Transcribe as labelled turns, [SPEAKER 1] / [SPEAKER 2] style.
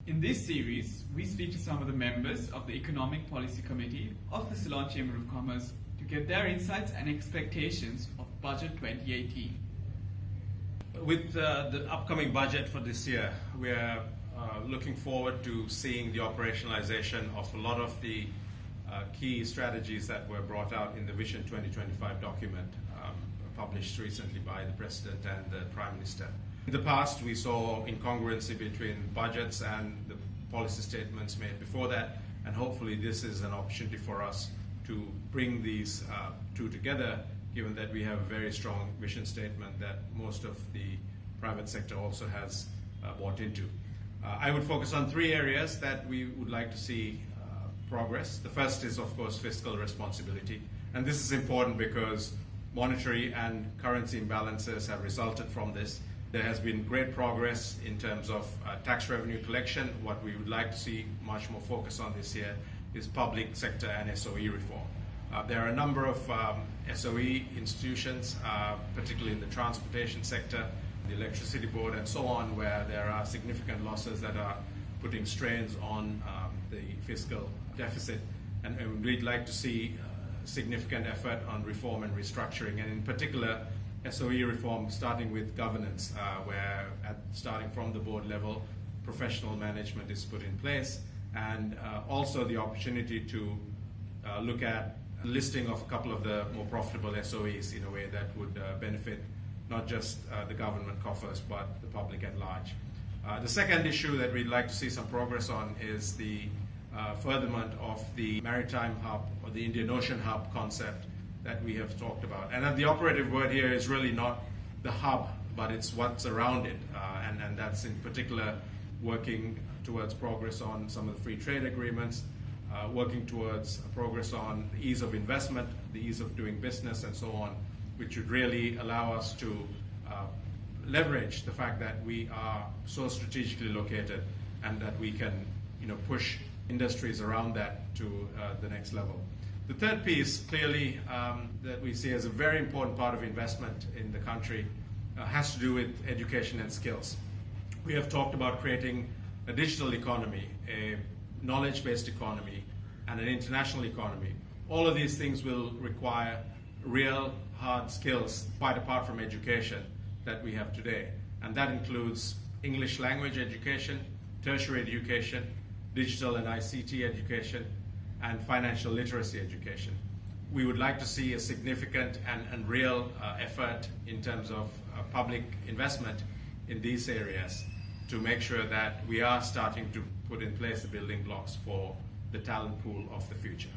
[SPEAKER 1] In this series, we speak to some of the members of the Economic Policy Committee of the Ceylon Chamber of Commerce to get their insights and expectations of Budget 2018.
[SPEAKER 2] With the upcoming budget for this year, we are looking forward to seeing the operationalization of a lot of the key strategies that were brought out in the Vision 2025 document published recently by the President and the Prime Minister. In the past, we saw incongruency between budgets and the policy statements made before that, and hopefully this is an opportunity for us to bring these two together, given that we have a very strong vision statement that most of the private sector also has bought into. I would focus on three areas that we would like to see progress. The first is, of course, fiscal responsibility. And this is important because monetary and currency imbalances have resulted from this. There has been great progress in terms of tax revenue collection. What we would like to see much more focus on this year is public sector and SOE reform. There are a number of SOE institutions, particularly in the transportation sector, the electricity board and so on, where there are significant losses that are putting strains on the fiscal deficit. And we'd like to see significant effort on reform and restructuring, and in particular SOE reform starting with governance, where starting from the board level, professional management is put in place, and also the opportunity to look at a listing of a couple of the more profitable SOEs in a way that would benefit not just the government coffers but the public at large. The second issue that we'd like to see some progress on is the furtherment of the maritime hub or the Indian Ocean hub concept that we have talked about. And the operative word here is really not the hub, but it's what's around it. And that's in particular working towards progress on some of the free trade agreements, working towards progress on the ease of investment, the ease of doing business, and so on, which would really allow us to leverage the fact that we are so strategically located and that we can push industries around that to the next level. The third piece, clearly, that we see as a very important part of investment in the country has to do with education and skills. We have talked about creating a digital economy, a knowledge-based economy, and an international economy. All of these things will require real hard skills, quite apart from education that we have today. And that includes English language education, tertiary education, digital and ICT education, and financial literacy education. We would like to see a significant and real effort in terms of public investment in these areas to make sure that we are starting to put in place the building blocks for the talent pool of the future.